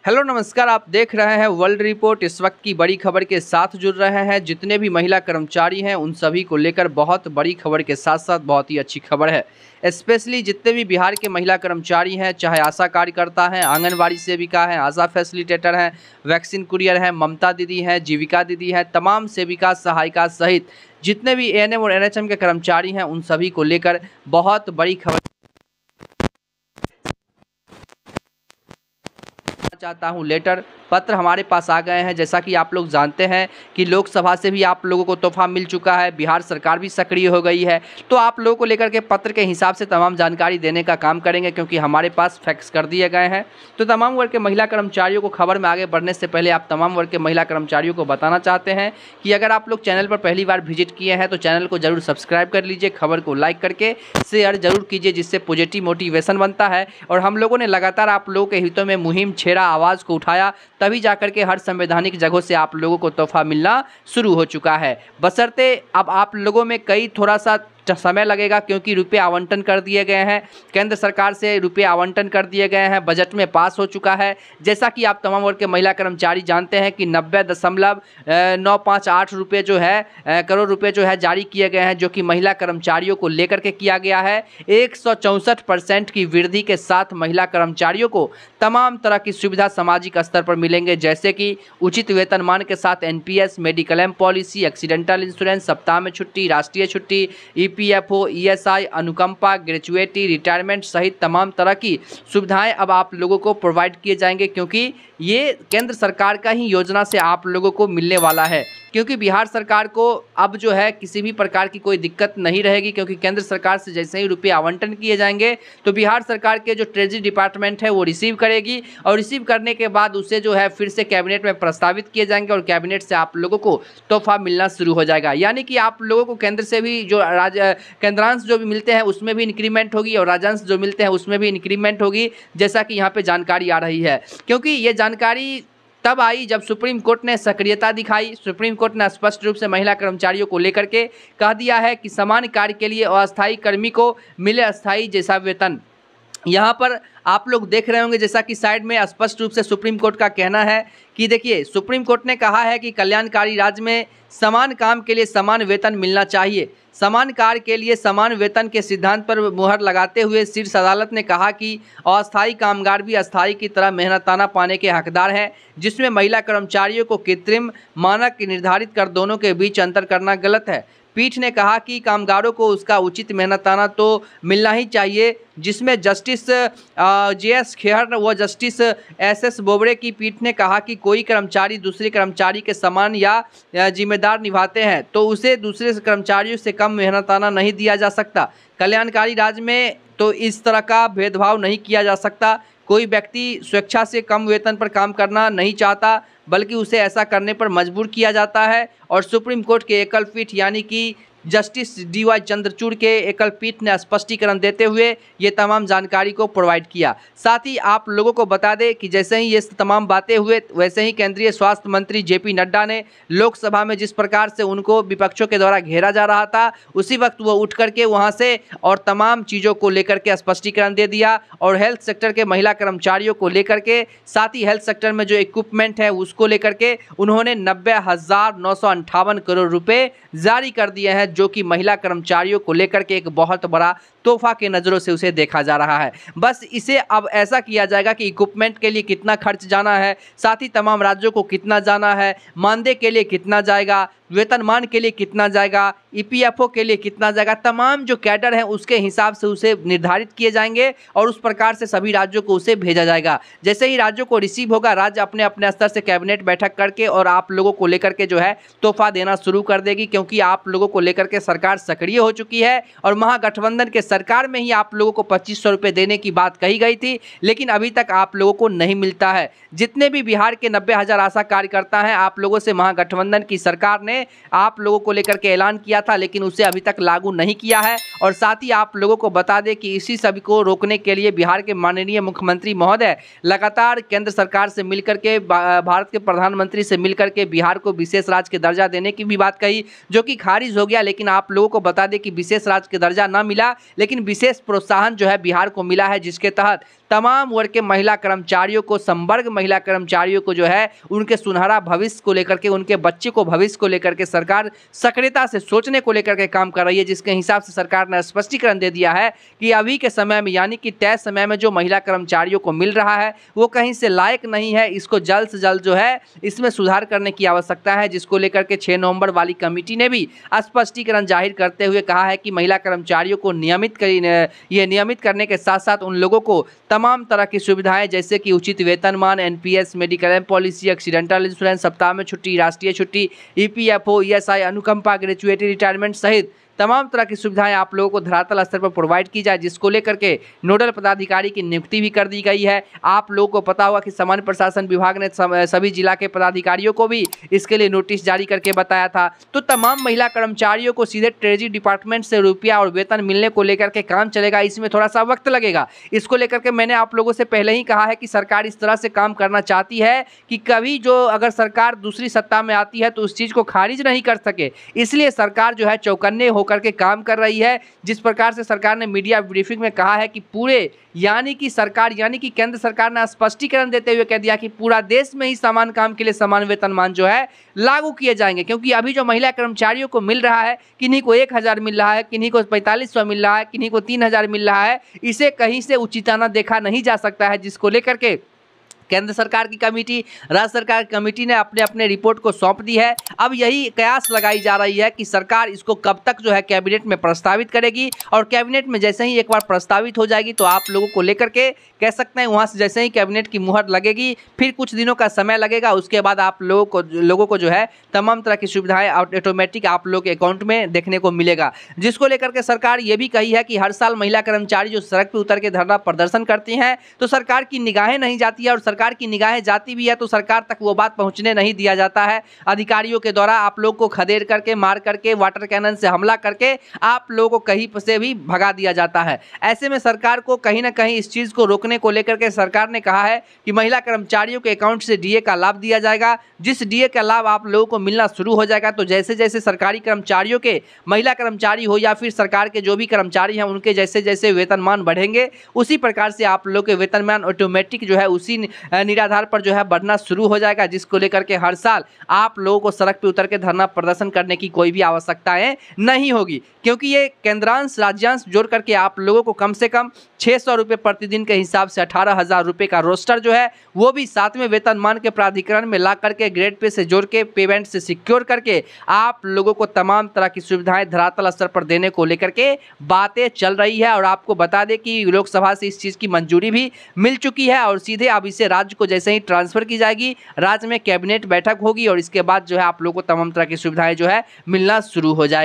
Hello नमस्कार, आप देख रहे हैं वर्ल्ड रिपोर्ट। इस वक्त की बड़ी खबर के साथ जुड़ रहे हैं। जितने भी महिला कर्मचारी हैं उन सभी को लेकर बहुत बड़ी खबर के साथ साथ बहुत ही अच्छी खबर है। स्पेशली जितने भी बिहार के महिला कर्मचारी हैं, चाहे आशा कार्यकर्ता हैं, आंगनबाड़ी सेविका हैं, आशा फैसिलिटेटर हैं, वैक्सीन कुरियर हैं, ममता दीदी हैं, जीविका दीदी हैं, तमाम सेविका सहायिका सहित जितने भी एएनएम और एनएचएम के कर्मचारी हैं उन सभी को लेकर बहुत बड़ी खबर चाहता हूं। लेटर पत्र हमारे पास आ गए हैं। जैसा कि आप लोग जानते हैं कि लोकसभा से भी आप लोगों को तोहफा मिल चुका है, बिहार सरकार भी सक्रिय हो गई है, तो आप लोगों को लेकर के पत्र के हिसाब से तमाम जानकारी देने का काम करेंगे, क्योंकि हमारे पास फैक्स कर दिए गए हैं। तो तमाम वर्ग के महिला कर्मचारियों को खबर में आगे बढ़ने से पहले आप तमाम वर्ग के महिला कर्मचारियों को बताना चाहते हैं कि अगर आप लोग चैनल पर पहली बार विजिट किए हैं तो चैनल को जरूर सब्सक्राइब कर लीजिए, खबर को लाइक करके शेयर जरूर कीजिए, जिससे पॉजिटिव मोटिवेशन बनता है। और हम लोगों ने लगातार आप लोगों के हितों में मुहिम छेड़ा आवाज़ को उठाया, तभी जाकर के हर संवैधानिक जगहों से आप लोगों को तोहफा मिलना शुरू हो चुका है। बशर्ते अब आप लोगों में कई थोड़ा सा समय लगेगा, क्योंकि रुपये आवंटन कर दिए गए हैं, केंद्र सरकार से रुपये आवंटन कर दिए गए हैं, बजट में पास हो चुका है। जैसा कि आप तमाम वर्ग के महिला कर्मचारी जानते हैं कि 90.958 रुपये जो है करोड़ रुपये जो है जारी किए गए हैं, जो कि महिला कर्मचारियों को लेकर के किया गया है। 164% की वृद्धि के साथ महिला कर्मचारियों को तमाम तरह की सुविधा सामाजिक स्तर पर मिलेंगे, जैसे कि उचित वेतनमान के साथ NPS, mediclaim policy, accidental insurance, सप्ताह में छुट्टी, राष्ट्रीय छुट्टी, ईपीएफओ, ईएसआई, अनुकंपा, ग्रेजुएटी, रिटायरमेंट सहित तमाम तरह की सुविधाएं अब आप लोगों को प्रोवाइड किए जाएंगे, क्योंकि ये केंद्र सरकार का ही योजना से आप लोगों को मिलने वाला है। क्योंकि बिहार सरकार को अब जो है किसी भी प्रकार की कोई दिक्कत नहीं रहेगी, क्योंकि केंद्र सरकार से जैसे ही रुपये आवंटन किए जाएंगे तो बिहार सरकार के जो ट्रेजरी डिपार्टमेंट है वो रिसीव करेगी, और रिसीव करने के बाद उसे जो है फिर से कैबिनेट में प्रस्तावित किए जाएंगे, और कैबिनेट से आप लोगों को तोहफा मिलना शुरू हो जाएगा। यानी कि आप लोगों को केंद्र से भी जो केंद्रांश जो भी मिलते हैं उसमें भी इंक्रीमेंट होगी, और राज्यांश जो मिलते हैं उसमें भी इंक्रीमेंट होगी, जैसा कि यहाँ पे जानकारी आ रही है। क्योंकि ये जानकारी तब आई जब सुप्रीम कोर्ट ने सक्रियता दिखाई। सुप्रीम कोर्ट ने स्पष्ट रूप से महिला कर्मचारियों को लेकर के कह दिया है कि समान कार्य के लिए अस्थायी कर्मी को मिले अस्थायी जैसा वेतन। यहाँ पर आप लोग देख रहे होंगे, जैसा कि साइड में स्पष्ट रूप से सुप्रीम कोर्ट का कहना है कि देखिए, सुप्रीम कोर्ट ने कहा है कि कल्याणकारी राज्य में समान काम के लिए समान वेतन मिलना चाहिए। समान कार्य के लिए समान वेतन के सिद्धांत पर मुहर लगाते हुए शीर्ष अदालत ने कहा कि अस्थायी कामगार भी अस्थायी की तरह मेहनताना पाने के हकदार हैं, जिसमें महिला कर्मचारियों को कृत्रिम मानक निर्धारित कर दोनों के बीच अंतर करना गलत है। पीठ ने कहा कि कामगारों को उसका उचित मेहनताना तो मिलना ही चाहिए, जिसमें जस्टिस जेएस खेहर व जस्टिस एसएस बोबड़े की पीठ ने कहा कि कोई कर्मचारी दूसरे कर्मचारी के समान या जिम्मेदार निभाते हैं तो उसे दूसरे कर्मचारियों से कम मेहनताना नहीं दिया जा सकता। कल्याणकारी राज्य में तो इस तरह का भेदभाव नहीं किया जा सकता। कोई व्यक्ति स्वेच्छा से कम वेतन पर काम करना नहीं चाहता, बल्कि उसे ऐसा करने पर मजबूर किया जाता है। और सुप्रीम कोर्ट के एकल पीठ यानी कि जस्टिस डीवाई चंद्रचूड़ के एकल पीठ ने स्पष्टीकरण देते हुए ये तमाम जानकारी को प्रोवाइड किया। साथ ही आप लोगों को बता दें कि जैसे ही ये तमाम बातें हुए, वैसे ही केंद्रीय स्वास्थ्य मंत्री जेपी नड्डा ने लोकसभा में जिस प्रकार से उनको विपक्षों के द्वारा घेरा जा रहा था, उसी वक्त वो उठ करके वहाँ से और तमाम चीज़ों को लेकर के स्पष्टीकरण दे दिया। और हेल्थ सेक्टर के महिला कर्मचारियों को लेकर के, साथ ही हेल्थ सेक्टर में जो इक्विपमेंट है उसको लेकर के उन्होंने 90,958 करोड़ रुपये जारी कर दिए हैं, जो कि महिला कर्मचारियों को लेकर के एक बहुत बड़ा तोहफा के नज़रों से उसे देखा जा रहा है। बस इसे अब ऐसा किया जाएगा कि इक्विपमेंट के लिए कितना खर्च जाना है, साथ ही तमाम राज्यों को कितना जाना है, मानदेय के लिए कितना जाएगा, वेतनमान के लिए कितना जाएगा, ईपीएफओ के लिए कितना जाएगा, तमाम जो कैडर है उसके हिसाब से उसे निर्धारित किए जाएंगे और उस प्रकार से सभी राज्यों को उसे भेजा जाएगा। जैसे ही राज्यों को रिसीव होगा, राज्य अपने अपने स्तर से कैबिनेट बैठक करके और आप लोगों को लेकर के जो है तोहफा देना शुरू कर देगी, क्योंकि आप लोगों को लेकर के सरकार सक्रिय हो चुकी है। और महागठबंधन के सरकार में ही आप लोगों को 2500 रुपये देने की बात कही गई थी, लेकिन अभी तक आप लोगों को नहीं मिलता है। जितने भी बिहार के 90,000 आशा कार्यकर्ता हैं, आप लोगों से महागठबंधन की सरकार ने आप लोगों को लेकर के ऐलान किया था, लेकिन उसे अभी तक लागू नहीं किया है। और साथ ही आप लोगों को बता दें कि इसी सभी को रोकने के लिए बिहार के माननीय मुख्यमंत्री महोदय लगातार केंद्र सरकार से मिलकर के, भारत के प्रधानमंत्री से मिलकर के बिहार को विशेष राज्य के दर्जा देने की भी बात कही, जो कि खारिज हो गया। लेकिन आप लोगों को बता दें कि विशेष राज्य के दर्जा ना मिला, लेकिन विशेष प्रोत्साहन जो है बिहार को मिला है, जिसके तहत तमाम वर्ग के महिला कर्मचारियों को, संवर्ग महिला कर्मचारियों को जो है उनके सुनहरा भविष्य को लेकर के, उनके बच्चे को भविष्य को लेकर के सरकार सक्रियता से सोचने को लेकर के काम कर रही है, जिसके हिसाब से सरकार ने स्पष्टीकरण दे दिया है कि अभी के समय में, यानी कि तय समय में जो महिला कर्मचारियों को मिल रहा है वो कहीं से लायक नहीं है। इसको जल्द से जल्द जो है इसमें सुधार करने की आवश्यकता है, जिसको लेकर के 6 नवंबर वाली कमेटी ने भी स्पष्टीकरण जाहिर करते हुए कहा है कि महिला कर्मचारियों को नियमित करने के साथ साथ उन लोगों को तमाम तरह की सुविधाएं जैसे कि उचित वेतनमान, NPS, mediclaim policy, accidental insurance, सप्ताह में छुट्टी, राष्ट्रीय छुट्टी, ईपीएफओ, ईएसआई, अनुकंपा, ग्रेजुएटी रिटायरमेंट सहित तमाम तरह की सुविधाएं आप लोगों को धरातल स्तर पर प्रोवाइड की जाए, जिसको लेकर के नोडल पदाधिकारी की नियुक्ति भी कर दी गई है। आप लोगों को पता होगा कि सामान्य प्रशासन विभाग ने सभी जिला के पदाधिकारियों को भी इसके लिए नोटिस जारी करके बताया था। तो तमाम महिला कर्मचारियों को सीधे ट्रेजरी डिपार्टमेंट से रुपया और वेतन मिलने को लेकर के काम चलेगा, इसमें थोड़ा सा वक्त लगेगा। इसको लेकर के मैंने आप लोगों से पहले ही कहा है कि सरकार इस तरह से काम करना चाहती है कि कभी जो अगर सरकार दूसरी सत्ता में आती है तो उस चीज़ को खारिज नहीं कर सके, इसलिए सरकार जो है चौकन्ने करके काम कर रही है। जिस प्रकार से सरकार ने मीडिया ब्रीफिंग में कहा है कि पूरे यानी कि केंद्र सरकार ने स्पष्टीकरण देते हुए कह दिया कि पूरा देश में ही समान काम के लिए समान वेतनमान जो है लागू किए जाएंगे, क्योंकि अभी जो महिला कर्मचारियों को मिल रहा है, किन्हीं को 1000 मिल रहा है, किन्हीं को 4500 मिल रहा है, किन्हीं को 3000 मिल रहा है, इसे कहीं से उचिताना देखा नहीं जा सकता है, जिसको लेकर के केंद्र सरकार की कमेटी, राज्य सरकार की कमेटी ने अपने अपने रिपोर्ट को सौंप दी है। अब यही कयास लगाई जा रही है कि सरकार इसको कब तक जो है कैबिनेट में प्रस्तावित करेगी, और कैबिनेट में जैसे ही एक बार प्रस्तावित हो जाएगी तो आप लोगों को लेकर के कह सकते हैं वहां से जैसे ही कैबिनेट की मुहर लगेगी, फिर कुछ दिनों का समय लगेगा, उसके बाद आप लोगों को जो है तमाम तरह की सुविधाएं ऑटोमेटिक आप लोग के अकाउंट में देखने को मिलेगा। जिसको लेकर के सरकार ये भी कही है कि हर साल महिला कर्मचारी जो सड़क पर उतर के धरना प्रदर्शन करती हैं तो सरकार की निगाहें नहीं जाती है, और सरकार की निगाहें जाती भी है तो सरकार तक वो बात पहुंचने नहीं दिया जाता है। अधिकारियों के द्वारा आप लोग को खदेड़ करके, मार करके, वाटर कैनन से हमला करके आप लोगों को कहीं से भी भगा दिया जाता है। ऐसे में सरकार को कहीं ना कहीं इस चीज को रोकने को लेकर के सरकार ने कहा है कि महिला कर्मचारियों के अकाउंट से डीए का लाभ दिया जाएगा। जिस डीए का लाभ आप लोगों को मिलना शुरू हो जाएगा तो जैसे जैसे सरकारी कर्मचारियों के, महिला कर्मचारी हो या फिर सरकार के जो भी कर्मचारी हैं, उनके जैसे जैसे वेतनमान बढ़ेंगे उसी प्रकार से आप लोग के वेतनमान ऑटोमेटिक जो है उसी निराधार पर जो है बढ़ना शुरू हो जाएगा, जिसको लेकर के हर साल आप लोगों को सड़क पे उतर के धरना प्रदर्शन करने की कोई भी आवश्यकताएं नहीं होगी, क्योंकि ये केंद्रांश राज्यांश जोड़ करके आप लोगों को कम से कम 600 रुपये प्रतिदिन के हिसाब से 18,000 रुपये का रोस्टर जो है वो भी 7वें वेतनमान के प्राधिकरण में ला करके ग्रेड पे से जोड़ के पेमेंट से सिक्योर करके आप लोगों को तमाम तरह की सुविधाएं धरातल स्तर पर देने को लेकर के बातें चल रही है। और आपको बता दें कि लोकसभा से इस चीज़ की मंजूरी भी मिल चुकी है और सीधे अब इसे राज्य को जैसे ही ट्रांसफर की जाएगी, राज्य में कैबिनेट बैठक होगी और इसके बाद जो है आप लोगों को तमाम तरह की सुविधाएं जो है मिलना शुरू हो जाएगा।